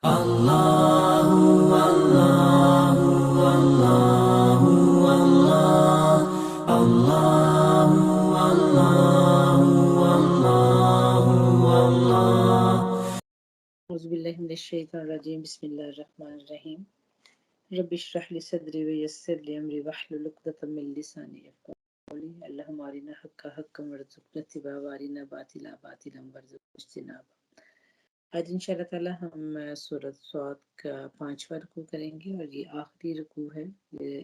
الله والله والله والله الله والله والله والله. اعوذ باللہ من الشیطان الرجیم بسم اللہ الرحمن الرحیم رب اشرح لی صدری ویسر لی امری واحلل عقدۃ من لسانی یفقهوا قولی اللہم ارنا حقا حقا وارزقنا اتباعہ وارنا باطلا باطلا وارزقنا اجتنابہ۔ آج انشاءاللہ تعالی ہم سورۃ صاد کا 5واں رکوع کریں گے اور یہ آخری رکوع ہے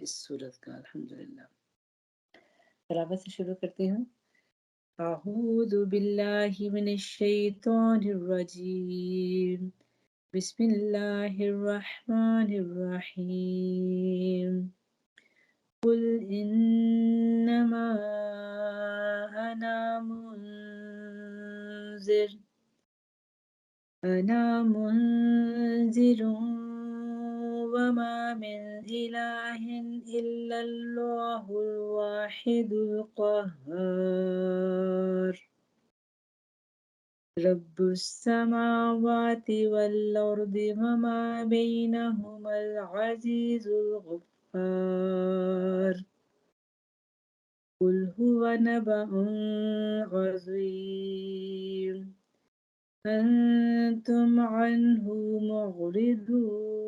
اس سورۃ کا الحمدللہ۔ تلاوت سے شروع کرتی ہوں۔ اعوذ باللہ من الشیطان الرجیم، بسم اللہ الرحمن الرحیم۔ قل انما انا منذر وما من إله إلا الله الواحد القهار رب السماوات والأرض وما بينهما العزيز الغفار قل هو نبأ عظيم أنتم عنه معرضون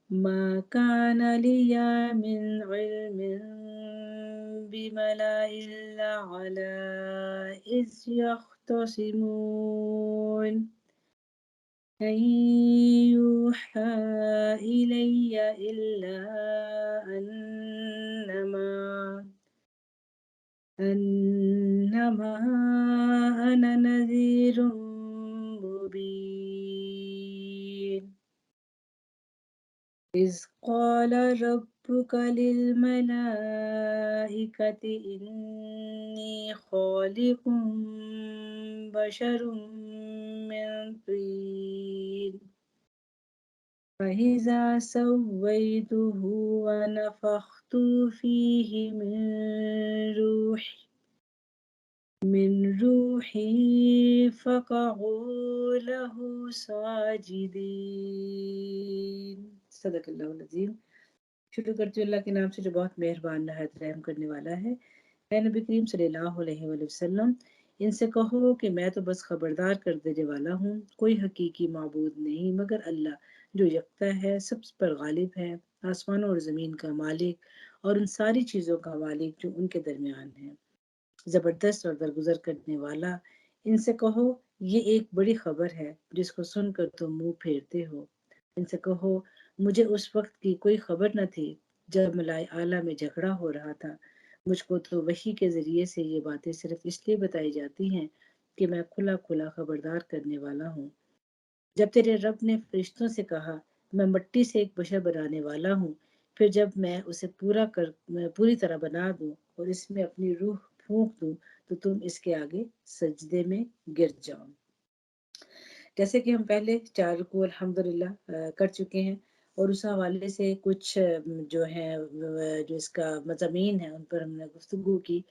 ما كان لي من علم بملئ الأعلى إذ يختصمون أن يوحى إلي إلا أنما أنا نذير مبين إذ قال ربك للملائكة إني خالق بشر من طين فإذا سويته ونفخت فيه من روحي فقعوا له ساجدين۔ صدق اللہ العظیم۔ شروع کرتی ہوں اللہ کے نام سے جو بہت مہربان نہایت رحم کرنے والا ہے۔ اے نبی کریم صلی اللہ علیہ وآلہ وسلم، ان سے کہو کہ میں تو بس خبردار کر دینے والا ہوں، کوئی حقیقی معبود نہیں مگر اللہ جو یکتا ہے، سب پر غالب ہے، آسمانوں اور زمین کا مالک اور ان ساری چیزوں کا مالک جو ان کے درمیان ہے، زبردست اور درگزر کرنے والا۔ ان سے کہو یہ ایک بڑی خبر ہے جس کو سن کر تم منہ پھیرتے ہو۔ ان سے کہو مجھے اس وقت کی کوئی خبر نہ تھی جب ملائے اعلیٰ میں جھگڑا ہو رہا تھا، مجھ کو تو وحی کے ذریعے سے یہ باتیں صرف اس لیے بتائی جاتی ہیں کہ میں کھلا کھلا خبردار کرنے والا ہوں۔ جب تیرے رب نے فرشتوں سے کہا میں مٹی سے ایک بشر بنانے والا ہوں، پھر جب میں اسے پوری طرح بنا دوں اور اس میں اپنی روح پھونک دوں تو تم اس کے آگے سجدے میں گر جاؤ۔ جیسے کہ ہم پہلے 4 رکوع الحمدللہ کر چکے ہیں اور اس حوالے سے کچھ جو ہیں جو اس کا مضامین ہے ان پر ہم نے گفتگو کی۔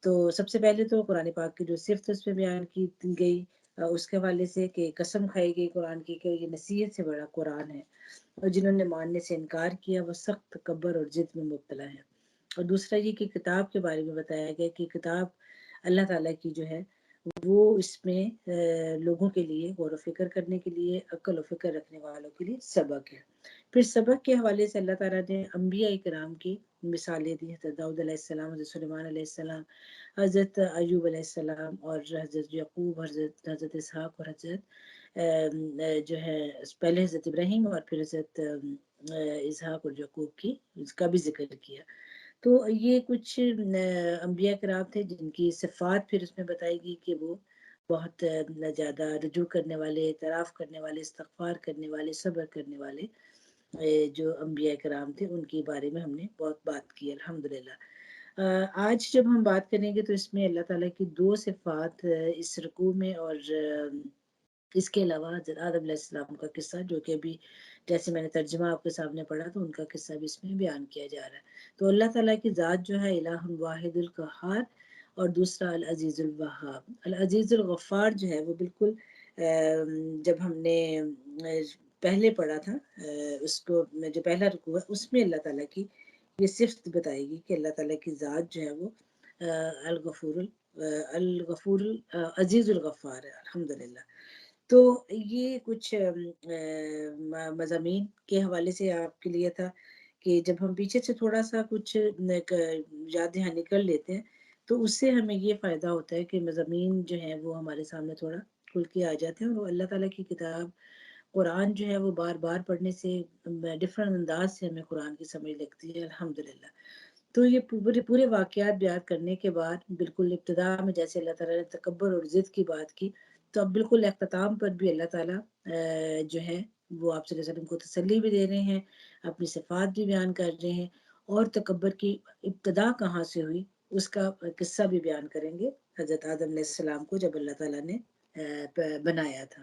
تو سب سے پہلے تو قرآن پاک کی جو صفت اس میں بیان کی گئی، اس کے حوالے سے کہ قسم کھائی گئی قرآن کی کہ یہ نصیحت سے بڑا قرآن ہے اور جنہوں نے ماننے سے انکار کیا وہ سخت تکبر اور ضد میں مبتلا ہے۔ اور دوسرا یہ کہ کتاب کے بارے میں بتایا گیا کہ کتاب اللہ تعالیٰ کی جو ہے وہ اس میں لوگوں کے لیے غور و فکر کرنے کے لیے، عقل و فکر رکھنے والوں کے لیے سبق ہے۔ پھر سبق کے حوالے سے اللہ تعالیٰ نے انبیاء کرام کی مثالیں دی، حضرت داؤد علیہ السلام، حضرت سلیمان علیہ السلام، حضرت ایوب علیہ السلام اور حضرت یعقوب، حضرت اسحاق اور حضرت جو ہے پہلے حضرت ابراہیم اور پھر حضرت اسحاق اور یعقوب کی اس کا بھی ذکر کیا۔ تو یہ کچھ انبیاء کرام تھے جن کی صفات پھر اس میں بتائی گئی کہ وہ بہت زیادہ رجوع کرنے والے، اعتراف کرنے والے، استغفار کرنے والے، صبر کرنے والے جو انبیاء کرام تھے ان کے بارے میں ہم نے بہت بات کی الحمدللہ۔ آج جب ہم بات کریں گے تو اس میں اللہ تعالیٰ کی 2 صفات اس رکوع میں اور اس کے علاوہ حضرت آدم علیہ السلام کا قصہ جو کہ ابھی جیسے میں نے ترجمہ آپ کے سامنے پڑھا تو ان کا قصہ بھی اس میں بیان کیا جا رہا ہے۔ تو اللہ تعالیٰ کی ذات جو ہے الہ واحد القہار اور دوسرا العزیز الوہاب۔ العزیز الغفار جو ہے وہ بالکل جب ہم نے پہلے پڑھا تھا اس کو جو پہلا رکوع ہے اس میں اللہ تعالیٰ کی یہ صفت بتائے گی کہ اللہ تعالیٰ کی ذات جو ہے وہ الغفور عزیز الغفار ہے الحمدللہ. تو یہ کچھ مضامین کے حوالے سے آپ کے لیے تھا کہ جب ہم پیچھے سے تھوڑا سا کچھ یاد دہانی کر لیتے ہیں تو اس سے ہمیں یہ فائدہ ہوتا ہے کہ مضامین جو ہیں وہ ہمارے سامنے تھوڑا کھل کے آ جاتے ہیں، اور اللہ تعالیٰ کی کتاب قرآن جو ہے وہ بار بار پڑھنے سے ڈفرینٹ انداز سے ہمیں قرآن کی سمجھ لگتی ہے الحمدللہ. تو یہ پورے واقعات بیان کرنے کے بعد بالکل ابتدا میں جیسے اللہ تعالیٰ نے تکبر اور ضد کی بات کی، تو اب بالکل اختتام پر بھی اللہ تعالیٰ جو ہے وہ آپ صلی اللہ علیہ وسلم کو تسلی بھی دے رہے ہیں، اپنی صفات بھی بیان کر رہے ہیں، اور تکبر کی ابتدا کہاں سے ہوئی اس کا قصہ بھی بیان کریں گے، حضرت آدم علیہ السلام کو جب اللہ تعالیٰ نے بنایا تھا.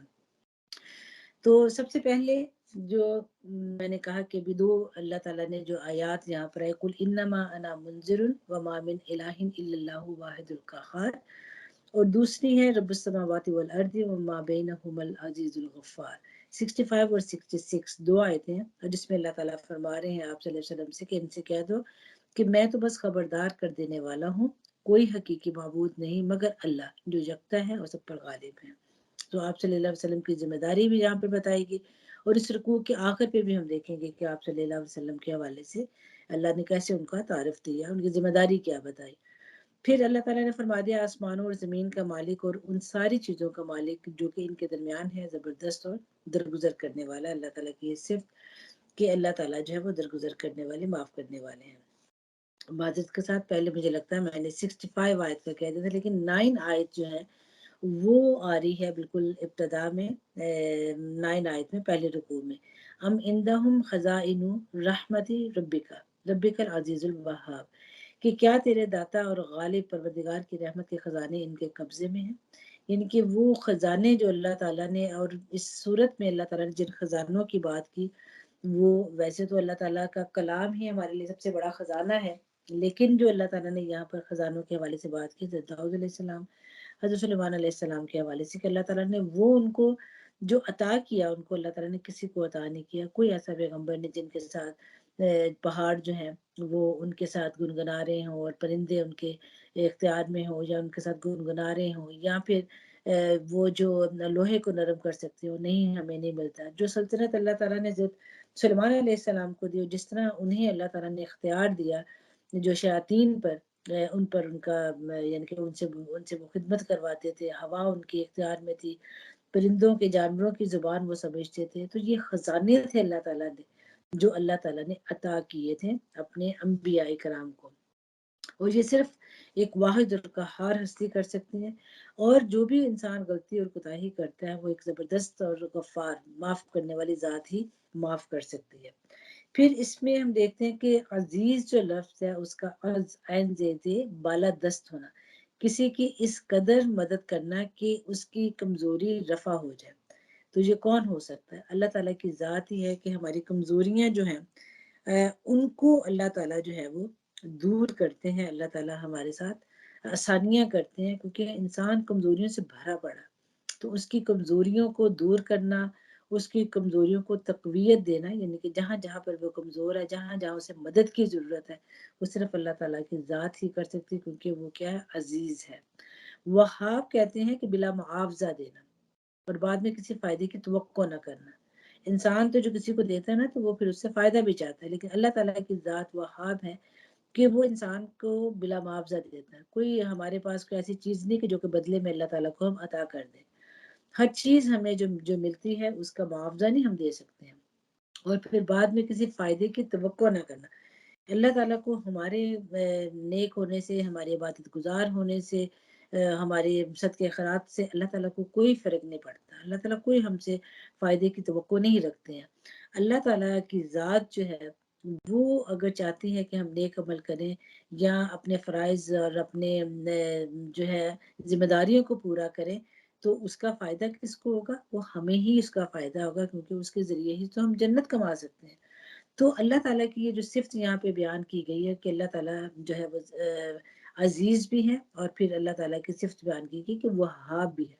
تو سب سے پہلے جو میں نے کہا کہ بھی دو اللہ تعالیٰ نے جو آیات یہاں پر ہے، قل انما انا منذر وما من الہ الا اللہ واحد القہار، اور دوسری ہے رب السماوات والارض وما بینہما العزیز الغفار. 65 اور 66 دو آیتیں ہیں، اور جس میں اللہ تعالیٰ فرما رہے ہیں آپ صلی اللہ علیہ وسلم سے کہ ان سے کہہ دو کہ میں تو بس خبردار کر دینے والا ہوں، کوئی حقیقی معبود نہیں مگر اللہ جو یکتا ہے اور سب پر غالب ہے. تو آپ صلی اللہ علیہ وسلم کی ذمہ داری بھی یہاں پہ بتائی گئی، اور اس رکوع کے آخر پہ بھی ہم دیکھیں گے کہ آپ صلی اللہ علیہ وسلم کے حوالے سے اللہ نے کیسے ان کا تعارف دیا، ان کی ذمہ داری کیا بتائی. پھر اللہ تعالیٰ نے فرما دیا آسمانوں اور زمین کا مالک اور ان ساری چیزوں کا مالک جو کہ ان کے درمیان ہے، زبردست اور درگزر کرنے والا. اللہ تعالیٰ کی یہ صفت کہ اللہ تعالیٰ جو ہے وہ درگزر کرنے والے، معاف کرنے والے ہیں. معذرت کے ساتھ پہلے مجھے لگتا ہے میں نے 65 آیت کا کہہ دیا تھا، لیکن 9 آیت جو ہے وہ آ رہی ہے بالکل ابتدا میں، 9 آیت میں پہلے رکوع میں. ام عندہم خزائن رحمت ربک العزیز الوہاب، کہ کیا تیرے داتا اور غالب پروردگار کی رحمت کے خزانے ان کے قبضے میں ہیں. یعنی کہ وہ خزانے جو اللہ تعالیٰ نے، اور اس صورت میں اللہ تعالیٰ نے جن خزانوں کی بات کی، وہ ویسے تو اللہ تعالیٰ کا کلام ہی ہمارے لیے سب سے بڑا خزانہ ہے، لیکن جو اللہ تعالیٰ نے یہاں پر خزانوں کے حوالے سے بات کی، حضرت داؤد علیہ السلام، حضرت سلیمان علیہ السلام کے حوالے سے، کہ اللہ تعالیٰ نے وہ ان کو جو عطا کیا، ان کو اللہ تعالیٰ نے کسی کو عطا نہیں کیا. کوئی ایسا پیغمبر نہیں جن کے ساتھ پہاڑ جو ہیں وہ ان کے ساتھ گنگنا رہے ہوں، اور پرندے ان کے اختیار میں ہوں، یا ان کے ساتھ گنگنا رہے ہوں، یا پھر وہ جو لوہے کو نرم کر سکتے ہو، نہیں، ہمیں نہیں ملتا. جو سلطنت اللہ تعالیٰ نے سلیمان علیہ السلام کو دی، جس طرح انہیں اللہ تعالیٰ نے اختیار دیا جو شیاطین پر، ان پر ان کا یعنی کہ ان سے وہ خدمت کرواتے تھے، ہوا ان کے اختیار میں تھی، پرندوں کے، جانوروں کی زبان وہ سمجھتے تھے. تو یہ خزانے تھے اللہ تعالیٰ نے جو اللہ تعالیٰ نے عطا کیے تھے اپنے انبیاء کرام کو، اور یہ صرف ایک واحد اور قہار ہستی کر سکتے ہیں. اور جو بھی انسان غلطی اور کوتاہی کرتا ہے وہ ایک زبردست اور غفار، معاف کرنے والی ذات ہی معاف کر سکتی ہے. پھر اس میں ہم دیکھتے ہیں کہ عزیز جو لفظ ہے اس کا عین زیدے بالا دست ہونا، کسی کی اس قدر مدد کرنا کہ اس کی کمزوری رفع ہو جائے. تو یہ کون ہو سکتا ہے؟ اللہ تعالیٰ کی ذات ہی ہے کہ ہماری کمزوریاں جو ہیں ان کو اللہ تعالیٰ جو ہے وہ دور کرتے ہیں. اللہ تعالیٰ ہمارے ساتھ آسانیاں کرتے ہیں، کیونکہ انسان کمزوریوں سے بھرا پڑا، تو اس کی کمزوریوں کو دور کرنا، اس کی کمزوریوں کو تقویت دینا، یعنی کہ جہاں جہاں پر وہ کمزور ہے، جہاں جہاں اسے مدد کی ضرورت ہے، وہ صرف اللہ تعالیٰ کی ذات ہی کر سکتی، کیونکہ وہ کیا ہے؟ عزیز ہے. وہاب کہتے ہیں کہ بلا معاوضہ دینا، اور بعد میں کسی فائدے کی توقع نہ کرنا. انسان تو جو کسی کو دیتا ہے نا تو وہ پھر اس سے فائدہ بھی چاہتا ہے، لیکن اللہ تعالیٰ کی ذات وہاب ہے کہ وہ انسان کو بلا معاوضہ دیتا ہے. کوئی ہمارے پاس کوئی ایسی چیز نہیں کہ جو کہ بدلے میں اللہ تعالیٰ کو ہم عطا کر دیں. ہر چیز ہمیں جو ملتی ہے اس کا معاوضہ نہیں ہم دے سکتے ہیں، اور پھر بعد میں کسی فائدے کی توقع نہ کرنا. اللہ تعالیٰ کو ہمارے نیک ہونے سے، ہمارے عبادت گزار ہونے سے، ہمارے صدقے خیرات سے اللہ تعالیٰ کو کوئی فرق نہیں پڑتا. اللہ تعالیٰ کوئی ہم سے فائدے کی توقع نہیں رکھتے ہیں. اللہ تعالیٰ کی ذات جو ہے وہ اگر چاہتی ہے کہ ہم نیک عمل کریں یا اپنے فرائض اور اپنے جو ہے ذمہ داریوں کو پورا کریں، تو اس کا فائدہ کس کو ہوگا؟ وہ ہمیں ہی اس کا فائدہ ہوگا، کیونکہ اس کے ذریعے ہی تو ہم جنت کما سکتے ہیں. تو اللہ تعالیٰ کی یہ جو صفت یہاں پہ بیان کی گئی ہے کہ اللہ تعالیٰ جو ہے وہ عزیز بھی ہے، اور پھر اللہ تعالیٰ کی صفت بیان کی گئی کہ وہاب بھی ہے.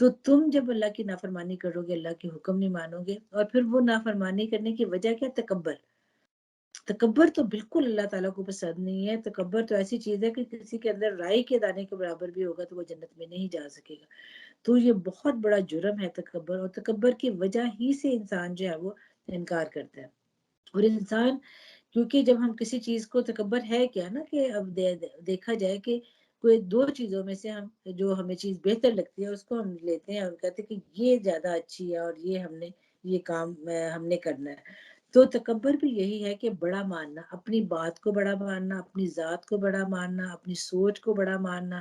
تو تم جب اللہ کی نافرمانی کرو گے، اللہ کے حکم نہیں مانو گے، اور پھر وہ نافرمانی کرنے کی وجہ کیا؟ تکبر. تکبر تو بالکل اللہ تعالیٰ کو پسند نہیں ہے. تکبر تو ایسی چیز ہے کہ کسی کے اندر رائی کے دانے کے برابر بھی ہوگا تو وہ جنت میں نہیں جا سکے گا. تو یہ بہت بڑا جرم ہے تکبر، اور تکبر کی وجہ ہی سے انسان جو ہے وہ انکار کرتا ہے. اور انسان، کیونکہ جب ہم کسی چیز کو، تکبر ہے کیا نا کہ اب دیکھا جائے کہ کوئی دو چیزوں میں سے ہم جو ہمیں چیز بہتر لگتی ہے اس کو ہم لیتے ہیں اور کہتے ہیں کہ یہ زیادہ اچھی ہے اور یہ ہم نے یہ کام ہم نے کرنا ہے. تو تکبر بھی یہی ہے کہ بڑا ماننا، اپنی بات کو بڑا ماننا، اپنی ذات کو بڑا ماننا، اپنی سوچ کو بڑا ماننا.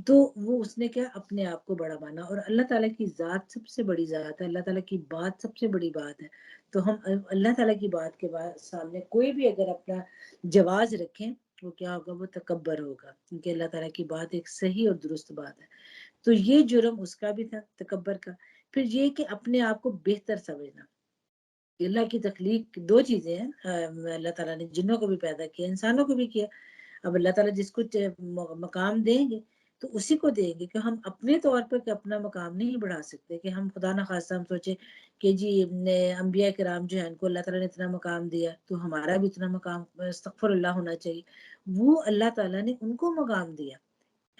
تو وہ اس نے کیا؟ اپنے آپ کو بڑا مانا. اور اللہ تعالیٰ کی ذات سب سے بڑی ذات ہے، اللہ تعالیٰ کی بات سب سے بڑی بات ہے. تو ہم اللہ تعالیٰ کی بات کے سامنے کوئی بھی اگر اپنا جواز رکھیں، وہ کیا ہوگا؟ وہ تکبر ہوگا، کیونکہ اللہ تعالیٰ کی بات ایک صحیح اور درست بات ہے. تو یہ جرم اس کا بھی تھا، تکبر کا. پھر یہ کہ اپنے آپ کو بہتر سمجھنا. اللہ کی تخلیق دو چیزیں ہیں. اللہ تعالیٰ نے جنوں کو بھی پیدا کیا، انسانوں کو بھی کیا. اب اللہ تعالیٰ جس کو مقام دیں گے تو اسی کو دیں گے، کہ ہم اپنے طور پر کہ اپنا مقام نہیں بڑھا سکتے. کہ ہم خدا نخواستہ ہم سوچیں کہ جی انبیاء کرام جو ہیں ان کو اللہ تعالیٰ نے اتنا مقام دیا تو ہمارا بھی اتنا مقام استغفر اللہ ہونا چاہیے. وہ اللہ تعالیٰ نے ان کو مقام دیا.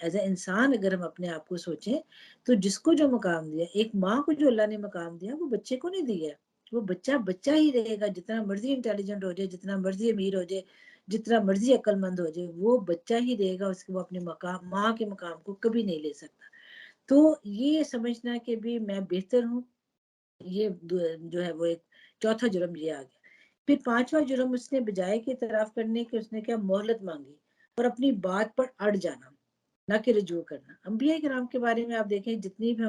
ایز اے انسان اگر ہم اپنے آپ کو سوچیں تو جس کو جو مقام دیا، ایک ماں کو جو اللہ نے مقام دیا وہ بچے کو نہیں دیا. وہ بچہ بچہ ہی رہے گا، جتنا مرضی انٹیلیجنٹ ہو جائے، جتنا مرضی امیر ہو جائے، جتنا مرضی عقل مند ہو جائے، وہ بچہ ہی رہے گا. اس کو وہ اپنے مقام، ماں کے مقام کو کبھی نہیں لے سکتا. تو یہ سمجھنا کہ بھی میں بہتر ہوں، یہ جو ہے وہ ایک چوتھا جرم یہ آ گیا. پھر پانچواں جرم اس نے بجائے کہ اعتراف کرنے کے، اس نے کیا؟ مہلت مانگی اور اپنی بات پر اڑ جانا، نہ کہ رجوع کرنا. انبیاء کرام کے بارے میں آپ دیکھیں جتنی بھی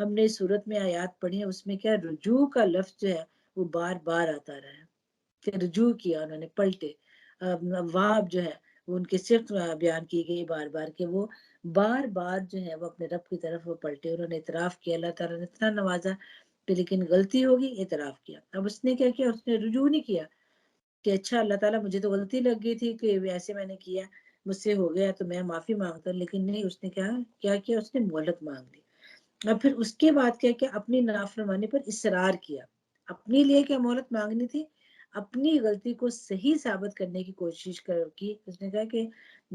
ہم نے صورت میں آیات پڑھی ہیں، اس میں کیا؟ رجوع کا لفظ جو ہے وہ بار بار آتا رہا ہے کہ رجوع کیا، انہوں نے پلٹے. واب جو ہے وہ ان کے صرف بیان کی گئی بار بار کہ وہ بار بار جو ہے وہ اپنے رب کی طرف وہ پلٹے. انہوں نے اعتراف کیا، اللہ تعالیٰ نے اتنا نوازا کہ لیکن غلطی ہوگی، اعتراف کیا. اب اس نے کیا کیا؟ اس نے رجوع نہیں کیا کہ اچھا اللہ تعالیٰ مجھے تو غلطی لگ گئی تھی کہ ایسے میں نے کیا، مجھ سے ہو گیا تو میں معافی مانگتا ہوں. لیکن نہیں، اس نے کیا کیا؟ اس نے مہلت مانگ لی. اور پھر اس کے بعد کیا کیا؟ اپنی نافرمانی پر اصرار کیا. اپنے لیے کیا مہلت مانگنی تھی؟ اپنی غلطی کو صحیح ثابت کرنے کی کوشش کی. اس نے کہا کہ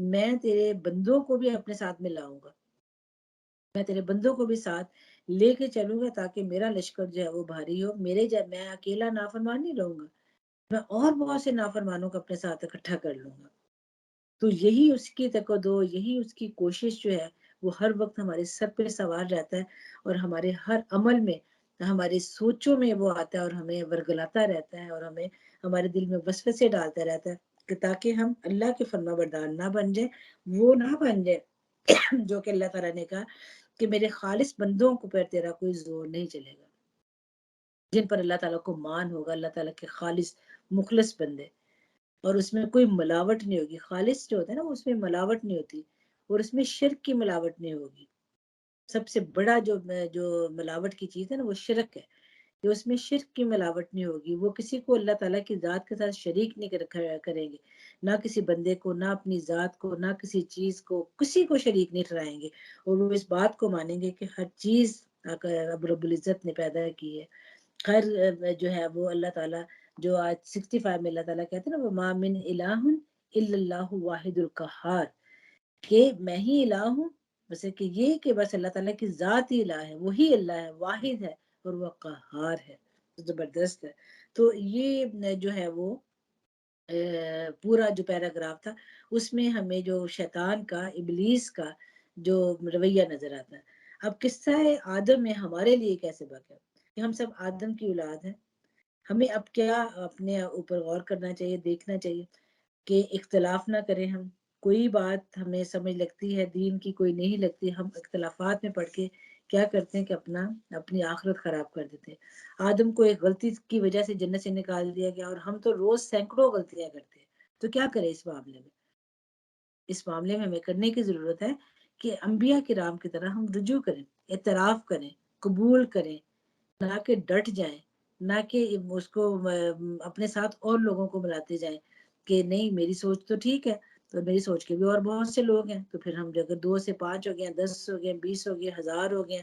میں تیرے بندوں کو بھی اپنے ساتھ میں لاؤں گا، میں تیرے بندوں کو بھی ساتھ لے کے چلوں گا تاکہ میرا لشکر جو ہے وہ بھاری ہو. میں اکیلا نافرمان نہیں رہوں گا، میں اور بہت سے نافرمانوں کو اپنے ساتھ اکٹھا کر لوں گا. تو یہی اس کی تقدو، یہی اس کی کوشش جو ہے وہ ہر وقت ہمارے سر پہ سوار رہتا ہے، اور ہمارے ہر عمل میں، ہماری سوچوں میں وہ آتا ہے اور ہمیں ورگلاتا رہتا ہے، اور ہمیں ہمارے دل میں وسوسے ڈالتا رہتا ہے کہ تاکہ ہم اللہ کے فرما بردار نہ بن جائیں. وہ نہ بن جائے جو کہ اللہ تعالیٰ نے کہا کہ میرے خالص بندوں کو پر تیرا کوئی زور نہیں چلے گا، جن پر اللہ تعالیٰ کو مان ہوگا، اللہ تعالیٰ کے خالص مخلص بندے. اور اس میں کوئی ملاوٹ نہیں ہوگی. خالص جو ہوتا ہے نا، اس میں ملاوٹ نہیں ہوتی، اور اس میں شرک کی ملاوٹ نہیں ہوگی. سب سے بڑا جو ملاوٹ کی چیز ہے نا وہ شرک ہے، کہ اس میں شرک کی ملاوٹ نہیں ہوگی. وہ کسی کو اللہ تعالیٰ کی ذات کے ساتھ شریک نہیں کریں گے، نہ کسی بندے کو، نہ اپنی ذات کو، نہ کسی چیز کو، کسی کو شریک نہیں ٹھہرائیں گے. اور وہ اس بات کو مانیں گے کہ ہر چیز رب العزت نے پیدا کی ہے. خیر جو ہے وہ اللہ تعالیٰ جو آج 65 میں اللہ تعالیٰ کہتے ہیں نا، وَمَا مِنْ إِلَٰهٌ إِلَّا اللَّهُ وَاحِدُ الْقَهَّارُ، کہ میں ہی الہ ہوں. بس کہ یہ کہ بس اللہ تعالیٰ کی ذات ہی الہ ہے، وہی اللہ ہے، واحد ہے، اور وہ قہار ہے، زبردست ہے. تو یہ جو ہے وہ پورا جو پیراگراف تھا اس میں ہمیں جو شیطان کا، ابلیس کا جو رویہ نظر آتا ہے. اب قصہ آدم میں ہمارے لیے کیسے سبق ہے کہ ہم سب آدم کی اولاد ہیں. ہمیں اب کیا اپنے اوپر غور کرنا چاہیے، دیکھنا چاہیے کہ اختلاف نہ کریں. ہم کوئی بات ہمیں سمجھ لگتی ہے دین کی، کوئی نہیں لگتی، ہم اختلافات میں پڑھ کے کیا کرتے ہیں کہ اپنی آخرت خراب کر دیتے ہیں. آدم کو ایک غلطی کی وجہ سے جنت سے نکال دیا گیا، اور ہم تو روز سینکڑوں غلطیاں کرتے ہیں. تو کیا کریں اس معاملے میں؟ اس معاملے میں ہمیں کرنے کی ضرورت ہے کہ انبیاء کرام کی طرح ہم رجوع کریں، اعتراف کریں، قبول کریں، نہ کہ ڈٹ جائیں، نہ کہ اس کو اپنے ساتھ اور لوگوں کو ملاتے جائیں کہ نہیں میری سوچ تو ٹھیک ہے، تو میری سوچ کے بھی اور بہت سے لوگ ہیں. تو پھر ہم اگر 2 سے 5 ہو گئے، 10 ہو گئے، 20 ہو گئے، 1000 ہو گئے،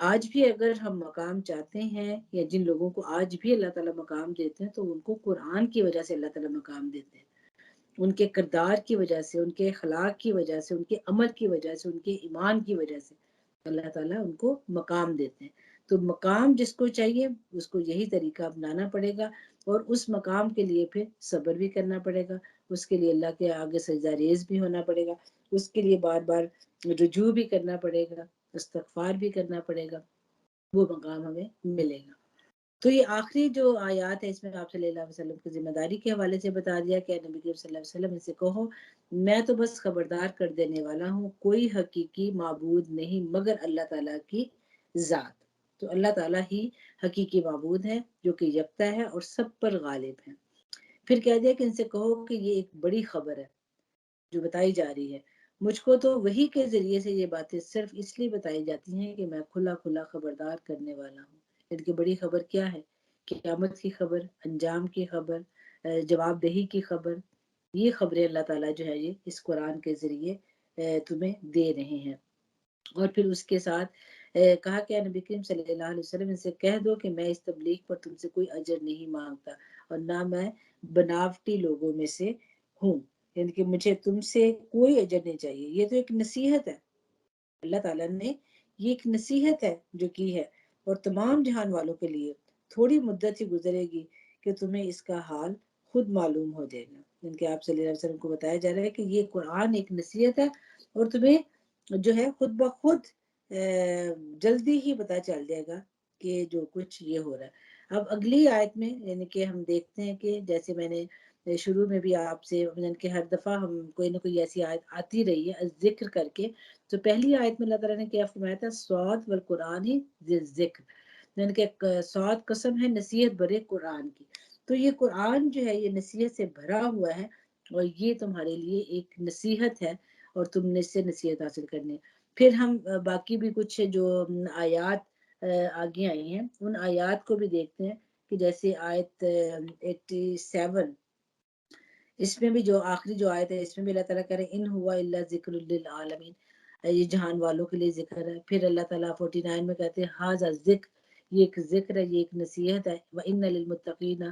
آج بھی اگر ہم مقام چاہتے ہیں، یا جن لوگوں کو آج بھی اللہ تعالیٰ مقام دیتے ہیں، تو ان کو قرآن کی وجہ سے اللہ تعالیٰ مقام دیتے ہیں، ان کے کردار کی وجہ سے، ان کے اخلاق کی وجہ سے، ان کے عمل کی وجہ سے، ان کے ایمان کی وجہ سے اللہ تعالیٰ ان کو مقام دیتے ہیں۔ تو مقام جس کو چاہیے اس کو یہی طریقہ اپنانا پڑے گا، اور اس مقام کے لیے پھر صبر بھی کرنا پڑے گا، اس کے لیے اللہ کے آگے سجدہ ریز بھی ہونا پڑے گا، اس کے لیے بار بار رجوع بھی کرنا پڑے گا، استغفار بھی کرنا پڑے گا، وہ مقام ہمیں ملے گا۔ تو یہ آخری جو آیات ہے اس میں آپ صلی اللہ علیہ وسلم کی ذمہ داری کے حوالے سے بتا دیا کہ نبی کریم صلی اللہ علیہ وسلم ان سے کہو میں تو بس خبردار کر دینے والا ہوں، کوئی حقیقی معبود نہیں مگر اللہ تعالیٰ کی ذات۔ تو اللہ تعالیٰ ہی حقیقی معبود ہے جو کہ یکتا ہے اور سب پر غالب ہے۔ پھر کہہ دیا کہ ان سے کہو کہ یہ ایک بڑی خبر ہے جو بتائی جا رہی ہے، مجھ کو تو وحی کے ذریعے سے یہ باتیں صرف اس لیے بتائی جاتی ہیں کہ میں کھلا کھلا خبردار کرنے والا ہوں۔ ان کی بڑی خبر کیا ہے؟ قیامت کی خبر، انجام کی خبر، جواب دہی کی خبر، یہ خبریں اللہ تعالیٰ جو ہے یہ اس قرآن کے ذریعے تمہیں دے رہے ہیں۔ اور پھر اس کے ساتھ کہا کہ نبی کریم صلی اللہ علیہ وسلم ان سے کہہ دو کہ میں اس تبلیغ پر تم سے کوئی اجر نہیں مانگتا، اور نہ میں بناوٹی لوگوں میں سے ہوں، یعنی کہ مجھے تم سے کوئی اجر نہیں چاہیے۔ یہ تو ایک نصیحت ہے، اللہ تعالیٰ نے یہ ایک نصیحت ہے جو کی ہے، اور تمام جہان والوں کے لیے تھوڑی مدت ہی گزرے گی کہ تمہیں اس کا حال خود معلوم ہو جائے گا۔ ان کے آپ صلی اللہ علیہ وسلم کو بتایا جا رہا ہے کہ یہ قرآن ایک نصیحت ہے، اور تمہیں جو ہے خود بخود جلدی ہی پتہ چل جائے گا کہ جو کچھ یہ ہو رہا ہے۔ اب اگلی آیت میں یعنی کہ ہم دیکھتے ہیں کہ جیسے میں نے شروع میں بھی آپ سے یعنی کہ ہر دفعہ ہم کوئی نہ کوئی ایسی آیت آتی رہی ہے ذکر کر کے، تو پہلی آیت میں اللہ تعالیٰ نے کیا فرمایا تھا؟ صاد والقرآن ذی ذکر، یعنی کہ صاد قسم ہے نصیحت بھرے قرآن کی۔ تو یہ قرآن جو ہے یہ نصیحت سے بھرا ہوا ہے، اور یہ تمہارے لیے ایک نصیحت ہے، اور تم نے اس سے نصیحت حاصل کرنی ہے۔ پھر ہم باقی بھی کچھ جو آیات آگے آئی ہیں ان آیات کو بھی دیکھتے ہیں، کہ جیسے آیت 87، اس میں بھی جو آخری جو آیت ہے اس میں بھی اللہ تعالیٰ کہہ رہے ہیں ان ہوا الا ذکر للعالمین، یہ جہان والوں کے لیے ذکر ہے۔ پھر اللہ تعالیٰ 49 میں کہتے ہیں ھذا ذکر، یہ ایک ذکر ہے، یہ ایک نصیحت ہے، وان للمتقین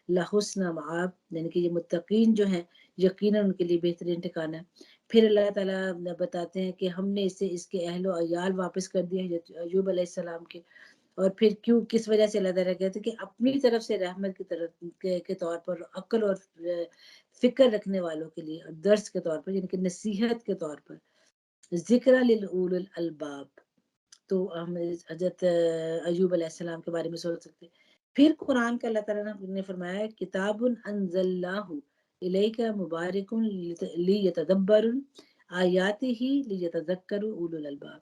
لحسن مآب، یعنی کہ یہ متقین جو ہیں یقیناً ان کے لیے بہترین ٹھکانہ ہے۔ پھر اللہ تعالیٰ بتاتے ہیں کہ ہم نے اسے اس کے اہل و عیال واپس کر دیا ایوب علیہ السلام کے، اور پھر کیوں کس وجہ سے اللہ تعالیٰ کہتے ہیں کہ اپنی طرف سے رحمت کی طرف کے طور پر، عقل اور فکر رکھنے والوں کے لیے، اور درس کے طور پر یعنی کہ نصیحت کے طور پر، ذکر للأول الالباب، تو ہم حضرت ایوب علیہ السلام کے بارے میں سوچ سکتے ہیں۔ پھر قرآن کا اللہ تعالیٰ نے فرمایا کتاب انزلناہ الیک مبارک لیتدبر آیاتہ لیتذکر اولو الالباب،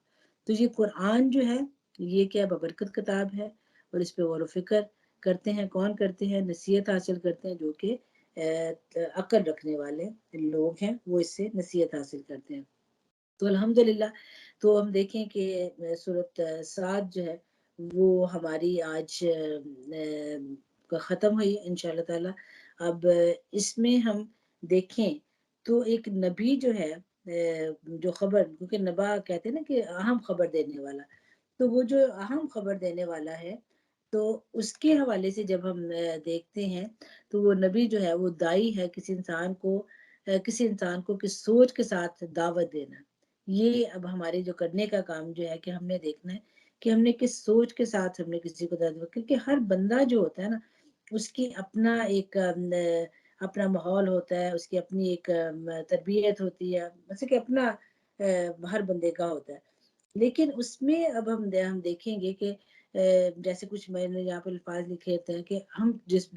تو یہ قرآن جو ہے یہ کیا ببرکت کتاب ہے، اور اس پہ غور و فکر کرتے ہیں کون کرتے ہیں؟ نصیحت حاصل کرتے ہیں جو کہ عقل رکھنے والے لوگ ہیں، وہ اس سے نصیحت حاصل کرتے ہیں۔ تو الحمدللہ، تو ہم دیکھیں کہ سورۃ صاد جو ہے وہ ہماری آج ختم ہوئی انشاءاللہ تعالی۔ اب اس میں ہم دیکھیں تو ایک نبی جو ہے جو خبر، کیونکہ نبا کہتے ہیں نا کہ اہم خبر دینے والا، تو وہ جو اہم خبر دینے والا ہے تو اس کے حوالے سے جب ہم دیکھتے ہیں تو وہ نبی جو ہے وہ دائی ہے کسی انسان کو کس سوچ کے ساتھ دعوت دینا۔ یہ اب ہمارے جو کرنے کا کام جو ہے کہ ہم نے دیکھنا ہے کہ ہم نے کس سوچ کے ساتھ ہم نے کسی کو دعوت، کیونکہ ہر بندہ جو ہوتا ہے نا اس کی اپنا ایک اپنا ماحول ہوتا ہے، اس کی اپنی ایک تربیت ہوتی ہے، جیسے کہ اپنا ہر بندے کا ہوتا ہے، لیکن اس میں اب ہم دیکھیں گے کہ جیسے کچھ میں نے یہاں پہ الفاظ لکھے ہوتے ہیں کہ ہم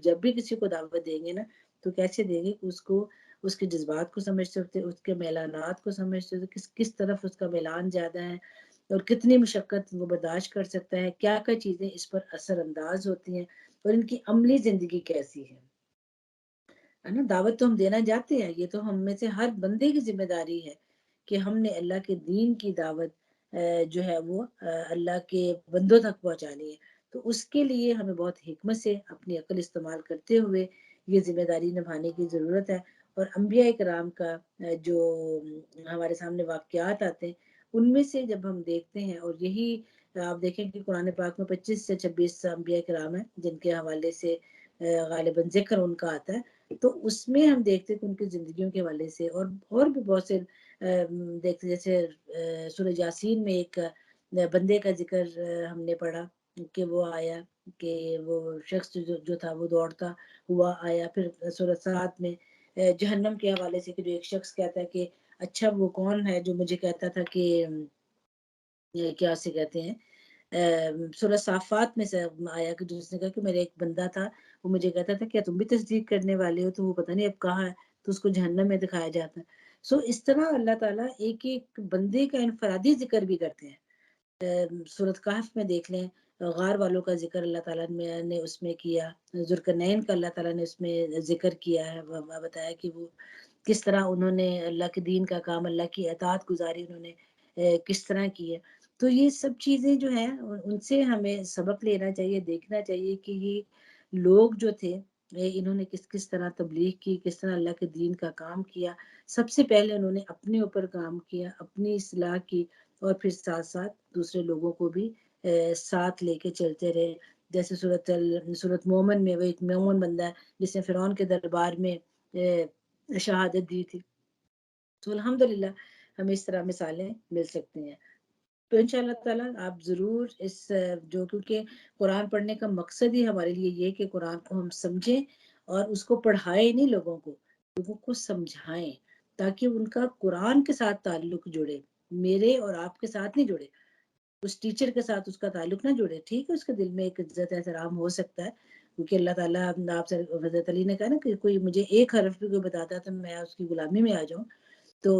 جب بھی کسی کو دعوت دیں گے نا تو کیسے دیں گے، اس کو اس کے جذبات کو سمجھتے ہوتے، اس کے میلانات کو سمجھتے ہوتے، کس طرف اس کا میلان زیادہ ہے اور کتنی مشقت وہ برداشت کر سکتا ہے، کیا کیا چیزیں اس پر اثر انداز ہوتی ہیں، اور ان کی عملی زندگی کیسی ہے نا۔ دعوت تو ہم دینا جاتے ہیں، یہ تو ہم میں سے ہر بندے کی ذمہ داری ہے کہ ہم نے اللہ کے دین کی دعوت جو ہے وہ اللہ کے بندوں تک پہنچانی ہے، تو اس کے لیے ہمیں بہت حکمت سے اپنی عقل استعمال کرتے ہوئے یہ ذمہ داری نبھانے کی ضرورت ہے۔ اور انبیاء کرام کا جو ہمارے سامنے واقعات آتے ہیں ان میں سے جب ہم دیکھتے ہیں، اور یہی آپ دیکھیں کہ قرآن پاک میں 25 سے 26 انبیاء کرام ہیں جن کے حوالے سے غالباً ذکر ان کا آتا ہے، تو اس میں ہم دیکھتے کہ ان کی زندگیوں کے حوالے سے اور بھی بہت سے دیکھتے، جیسے سورہ یاسین میں ایک بندے کا ذکر ہم نے پڑھا کہ وہ آیا، کہ وہ شخص جو تھا وہ دوڑتا ہوا آیا. پھر سورہ 7 میں جہنم کے حوالے سے کہ جو ایک شخص کہتا ہے کہ اچھا وہ کون ہے جو مجھے کہتا تھا کہ کیا سے کہتے ہیں سورہ صافات میں سے آیا کہ جس نے کہا کہ میرا ایک بندہ تھا، وہ مجھے کہتا تھا کیا تم بھی تصدیق کرنے والے ہو، تو وہ پتہ نہیں اب کہاں ہے، تو اس کو جہنم میں دکھایا جاتا ہے. سو اس طرح اللہ تعالیٰ ایک ایک بندے کا انفرادی ذکر بھی کرتے ہیں. سورۃ کہف میں دیکھ لیں، غار والوں کا ذکر اللہ تعالیٰ نے اس میں کیا، ذوالقرنین کا اللہ تعالیٰ نے اس میں ذکر کیا ہے، بتایا کہ وہ کس طرح انہوں نے اللہ کے دین کا کام، اللہ کی اطاعت گزاری انہوں نے کس طرح کی ہے. تو یہ سب چیزیں جو ہیں ان سے ہمیں سبق لینا چاہیے، دیکھنا چاہیے کہ یہ لوگ جو تھے انہوں نے کس طرح تبلیغ کی، کس طرح اللہ کے دین کا کام کیا. سب سے پہلے انہوں نے اپنے اوپر کام کیا، اپنی اصلاح کی، اور پھر ساتھ ساتھ دوسرے لوگوں کو بھی ساتھ لے کے چلتے رہے. جیسے سورۃ مومن میں وہ ایک مومن بندہ ہے جس نے فرعون کے دربار میں شہادت دی تھی. تو الحمدللہ ہمیں اس طرح مثالیں مل سکتی ہیں. تو ان شاء اللہ تعالیٰ آپ ضرور اس جو، کیونکہ قرآن پڑھنے کا مقصد ہی ہمارے لیے یہ کہ قرآن کو ہم سمجھیں اور اس کو پڑھائیں، نہیں لوگوں کو سمجھائیں، تاکہ ان کا قرآن کے ساتھ تعلق جڑے، میرے اور آپ کے ساتھ نہیں جڑے، اس ٹیچر کے ساتھ اس کا تعلق نہ جڑے. ٹھیک ہے، اس کے دل میں ایک عزت احترام ہو سکتا ہے، کیونکہ اللہ تعالیٰ آپ سے حضرت علی نے کہا نا کہ کوئی مجھے ایک حرف بھی کوئی بتاتا ہے تو میں اس کی غلامی میں آ جاؤں، تو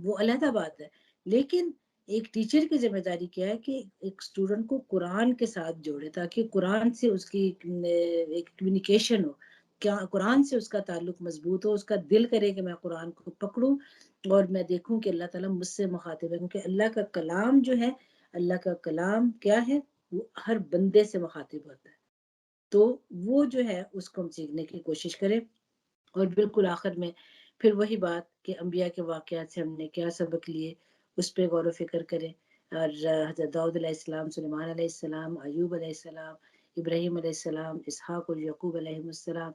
وہ علیحدہ بات ہے. لیکن ایک ٹیچر کی ذمہ داری کیا ہے کہ ایک اسٹوڈنٹ کو قرآن کے ساتھ جوڑے، تاکہ قرآن سے اس کی ایک کمیونیکیشن ہو، کیا قرآن سے اس کا تعلق مضبوط ہو، اس کا دل کرے کہ میں قرآن کو پکڑوں اور میں دیکھوں کہ اللہ تعالیٰ مجھ سے مخاطب ہے. کیونکہ اللہ کا کلام جو ہے، اللہ کا کلام کیا ہے، وہ ہر بندے سے مخاطب ہوتا ہے. تو وہ جو ہے اس کو ہم سیکھنے کی کوشش کریں. اور بالکل آخر میں پھر وہی بات کہ انبیاء کے واقعات سے ہم نے کیا سبق لیے، اس پہ غور و فکر کریں. اور حضرت داؤد علیہ السلام، سلیمان علیہ السلام، ایوب علیہ السلام، ابراہیم علیہ السلام، اسحاق اور یعقوب علیہ السلام،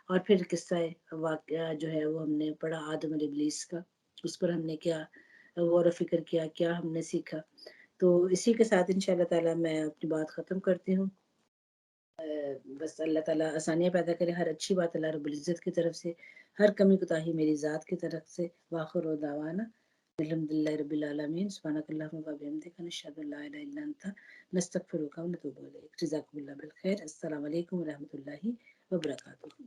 اور پھر قصہ واقعہ جو ہے وہ ہم نے پڑھا آدم اور ابلیس کا، اس پر ہم نے کیا غور و فکر کیا، کیا ہم نے سیکھا. تو اسی کے ساتھ انشاءاللہ تعالیٰ میں اپنی بات ختم کرتی ہوں. بس اللہ تعالیٰ آسانیاں پیدا کرے، ہر اچھی بات اللہ رب العزت کی طرف سے، ہر کمی کوتاہی میری ذات کی طرف سے. واخر دعوانا الحمدللہ رب العالمین. سبحانک اللہم و بحمدک، نشہد ان لا الہ الا انت، نستغفرک و نتوب الیک. جزاکم اللہ بالخیر. السلام علیکم و رحمۃ اللہ وبرکاتہ.